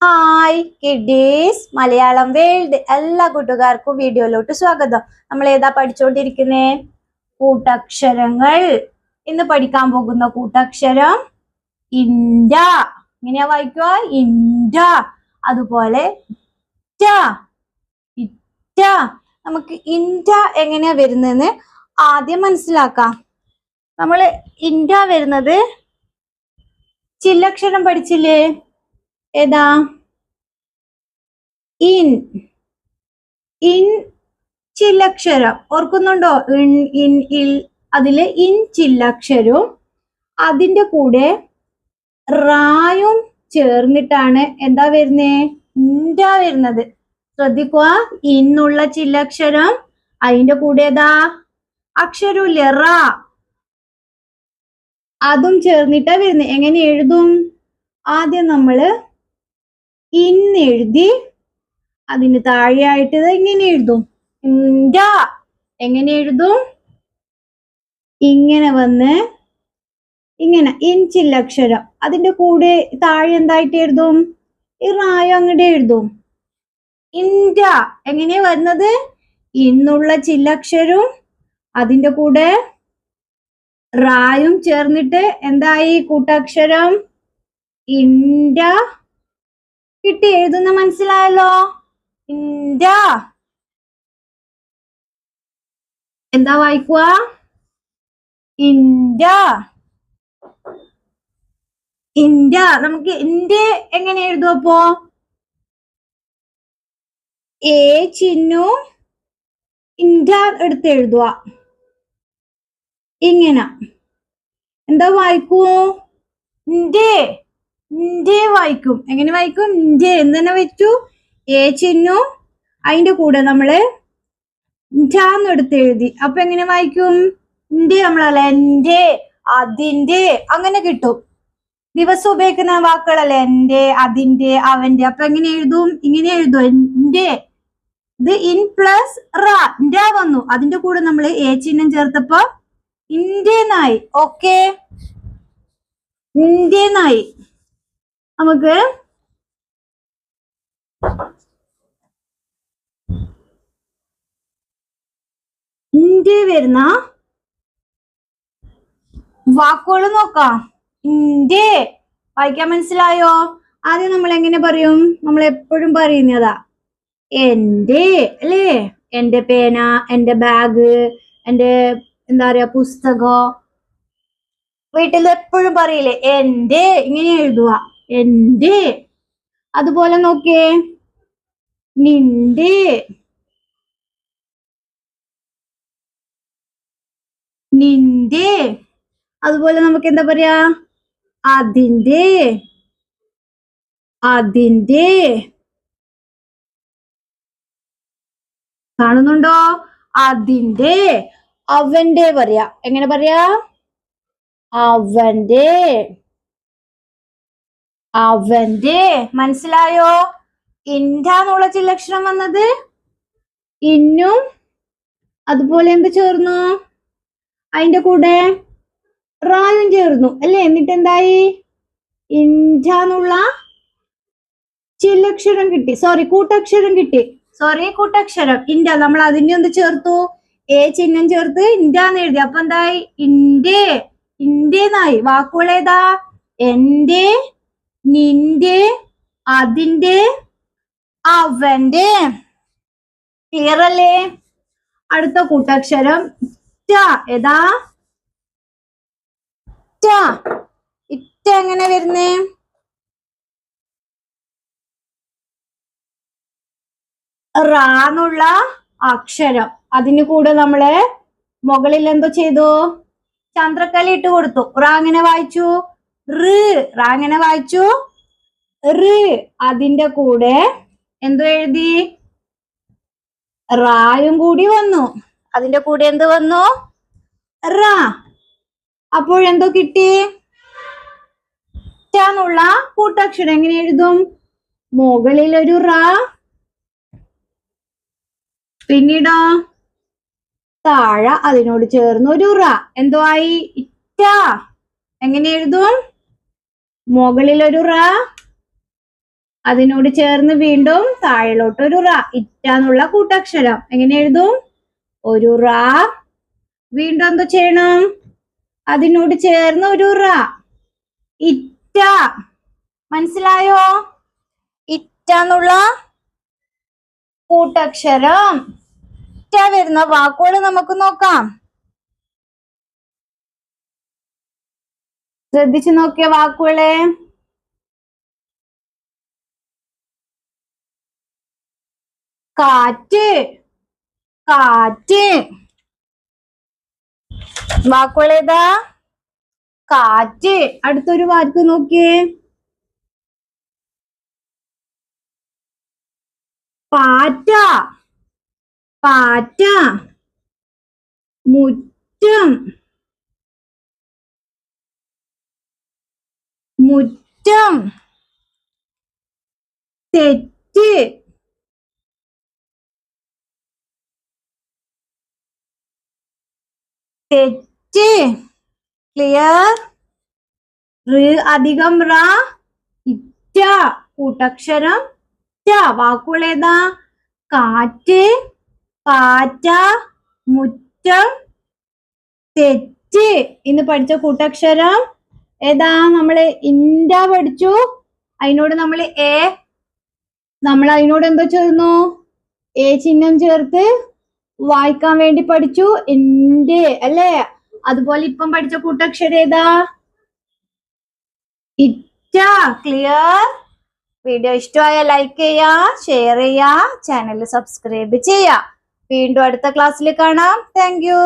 Hi kiddies Malayalam world എല്ലാ കൂട്ടുകാർക്കും വീഡിയോയിലോട്ട് സ്വാഗതം. നമ്മൾ ഏതാ പഠിച്ചുകൊണ്ടിരിക്കുന്നേ? കൂട്ടക്ഷരങ്ങൾ. ഇന്ന് പഠിക്കാൻ പോകുന്ന കൂട്ടക്ഷരം ഇൻഡ. ഇങ്ങനെയാ വായിക്കുക, ഇൻഡ. അതുപോലെ ഇറ്റ, ഇറ്റ. നമുക്ക് ഇൻഡ എങ്ങനെയാ വരുന്നതെന്ന് ആദ്യം മനസ്സിലാക്കാം. നമ്മള് ഇൻഡ വരുന്നത് ചില്ലക്ഷരം പഠിച്ചില്ലേ? ഏതാ? ഇൻ. ഇൻ ചില്ലക്ഷരം ഓർക്കുന്നുണ്ടോ? ഇൻ, ഇൻ, ഇൽ. അതില് ഇൻ ചില്ലക്ഷരവും അതിന്റെ കൂടെ റായും ചേർന്നിട്ടാണ് എന്താ വരുന്നേ? ഇൻഡ വരുന്നത്. ശ്രദ്ധിക്കുക, ഇന്നുള്ള ചില്ലക്ഷരം അതിന്റെ കൂടെ ഏതാ അക്ഷരമില്ലേ? റാ. അതും ചേർന്നിട്ടാ വരുന്നത്. എങ്ങനെ എഴുതും? ആദ്യം നമ്മള് ഇന്നെഴുതി അതിന് താഴെയായിട്ട് ഇങ്ങനെ എഴുതും. ഇൻഡ എങ്ങനെ എഴുതും? ഇങ്ങനെ വന്ന് ഇങ്ങനെ ഇൻചില്ലക്ഷരം അതിന്റെ കൂടെ താഴെ എന്തായിട്ട് എഴുതും? ഈ റായ അങ്ങോട്ട് എഴുതും. ഇൻഡ എങ്ങനെയാ വരുന്നത്? ഇന്നുള്ള ചില്ലക്ഷരവും അതിന്റെ കൂടെ റായും ചേർന്നിട്ട് എന്തായി കൂട്ടക്ഷരം ഇൻഡ കിട്ടി. എഴുതുന്ന മനസ്സിലായല്ലോ? ഇൻഡ. എന്താ വായിക്കുക? ഇൻഡ, ഇൻഡ. നമുക്ക് ഇൻഡ എങ്ങനെ എഴുതും? അപ്പോ എ ചിഹ്നു ഇൻഡ എടുത്ത് എഴുതുക. ഇങ്ങനെ എന്താ വായിക്കൂ? ഇൻഡേ, ഇൻഡേ വായിക്കും. എങ്ങനെ വായിക്കും? ഇൻഡേ എന്ന് തന്നെ വെച്ചു. എ ചിഹ്നു അതിന്റെ കൂടെ നമ്മള് ഇൻഡാന്ന് എടുത്ത് എഴുതി. അപ്പൊ എങ്ങനെ വായിക്കും? ഇൻഡേ. നമ്മളല്ല എന്റെ, അതിന്റെ അങ്ങനെ കിട്ടും. ദിവസം ഉപയോഗിക്കുന്ന വാക്കുകളല്ലേ എന്റെ, അതിന്റെ, അവന്റെ. അപ്പൊ എങ്ങനെ എഴുതും? ഇങ്ങനെ എഴുതും. എന്റെ. ഇത് ഇൻ പ്ലസ് റ, ഇൻഡ വന്നു. അതിന്റെ കൂടെ നമ്മൾ എ ചിഹ്നം ചേർത്തപ്പോ ഇന്ത്യന്നായി. ഓക്കെ, ഇന്ത്യന്നായി. നമുക്ക് ഇന്ത്യ വരുന്ന വാക്കുകൾ നോക്കാം. ഇന്ത്യ വായിക്കാൻ മനസ്സിലായോ? ആദ്യം നമ്മൾ എങ്ങനെ പറയും? നമ്മൾ എപ്പോഴും പറയുന്നതാ എന്റെ, അല്ലേ? എന്റെ പേന, എന്റെ ബാഗ്, എന്റെ എന്താ പറയാ പുസ്തകം. വീട്ടിൽ എപ്പോഴും പറയില്ലേ എന്റെ? ഇങ്ങനെ എഴുതുക, എന്റെ. അതുപോലെ നോക്കിയേ, നിന്റെ, നിന്റെ. അതുപോലെ നമുക്ക് എന്താ പറയാ? അതിന്റെ, അതിന്റെ. കാണുന്നുണ്ടോ? അതിന്റെ. അവന്റെ പറയാ. എങ്ങനെ പറയാ? അവന്റെ, അവന്റെ. മനസ്സിലായോ? ഇൻഡാന്നുള്ള ചില്ലക്ഷരം വന്നത് ഇന്നും അതുപോലെ എന്ത് ചേർന്നു? അതിന്റെ കൂടെ റായും ചേർന്നു, അല്ലേ? എന്നിട്ട് എന്തായി? ഇൻഡാന്നുള്ള ചില്ലക്ഷരം കിട്ടി. കൂട്ടക്ഷരം കിട്ടി. കൂട്ടക്ഷരം ഇൻഡ. നമ്മൾ അതിന്റെ എന്ത് ചേർത്തു? എ ചിഹ്നം ചേർത്ത് ഇൻഡാന്ന് എഴുതി. അപ്പൊ എന്തായി? ഇൻഡേ, ഇൻഡേന്നായി. വാക്കുകൾ ഏതാ? എന്റെ, നിന്റെ, അതിന്റെ, അവന്റെ. ക്ലിയർ അല്ലേ? അടുത്ത കൂട്ടക്ഷരം ഇറ്റ. ഏതാ? ഇറ്റ. ഇറ്റ എങ്ങനെ വരുന്നേ? റാന്നുള്ള അക്ഷരം അതിന് കൂടെ നമ്മള് മുകളിൽ എന്തോ ചെയ്തു? ചന്ദ്രക്കല ഇട്ട് കൊടുത്തു. റാ എങ്ങനെ വായിച്ചു? റ്. റാ എങ്ങനെ വായിച്ചു? റ്. അതിന്റെ കൂടെ എന്തോ എഴുതി? റായും കൂടി വന്നു. അതിന്റെ കൂടെ എന്ത് വന്നു? റാ. അപ്പോഴെന്തോ കിട്ടി? ന്നുള്ള കൂട്ടക്ഷരം എങ്ങനെ എഴുതും? മുകളിൽ ഒരു റാ, പിന്നീടോ താഴെ അതിനോട് ചേർന്ന് ഒരു റ. എന്തോ ആയി? ഇറ്റ. എങ്ങനെ എഴുതും? മുകളിൽ ഒരു റ, അതിനോട് ചേർന്ന് വീണ്ടും താഴോട്ട് ഒരു റ. ഇറ്റ എന്നുള്ള കൂട്ടക്ഷരം എങ്ങനെ എഴുതും? ഒരു റ. വീണ്ടും എന്ത് ചെയ്യണം? അതിനോട് ചേർന്ന് ഒരു റ. ഇറ്റ. മനസ്സിലായോ? ഇറ്റ എന്നുള്ള കൂട്ടക്ഷരം. ഇറ്റ വരുന്ന വാക്കുകൾ നമുക്ക് നോക്കാം. ശ്രദ്ധിച്ചു നോക്കിയ വാക്കുകളെ. കാറ്റ്. കാറ്റ്. വാക്കുകളേതാ? കാറ്റ്. അടുത്തൊരു വാക്ക് നോക്കിയേ. പാറ്റ. പാറ്റ. മുറ്റം. മുറ്റം. തെറ്റ്. തെറ്റ്. ക്ലിയർ? അധികം റ. ഇറ്റ കൂട്ടക്ഷരം റ്റ. വാക്കുകളേതാ? കാറ്റ്, പാറ്റ, മുറ്റം, തെറ്റ്. ഇന്ന് പഠിച്ച കൂട്ടക്ഷരം ഏതാ? നമ്മള് ഇൻഡ പഠിച്ചു. അതിനോട് നമ്മൾ അതിനോട് എന്തോ ചേർന്നു? എ ചിഹ്നം ചേർത്ത് വായിക്കാൻ വേണ്ടി പഠിച്ചു. എന്റെ അല്ലേ? അതുപോലെ ഇപ്പം പഠിച്ച കൂട്ടക്ഷരം ഏതാ? ഇറ്റ. ക്ലിയർ? വീഡിയോ ഇഷ്ടമായ ലൈക്ക് ചെയ്യാ, ഷെയർ ചെയ്യാ, ചാനൽ സബ്സ്ക്രൈബ് ചെയ്യാ. വീണ്ടും അടുത്ത ക്ലാസ്സിൽ കാണാം. Thank you.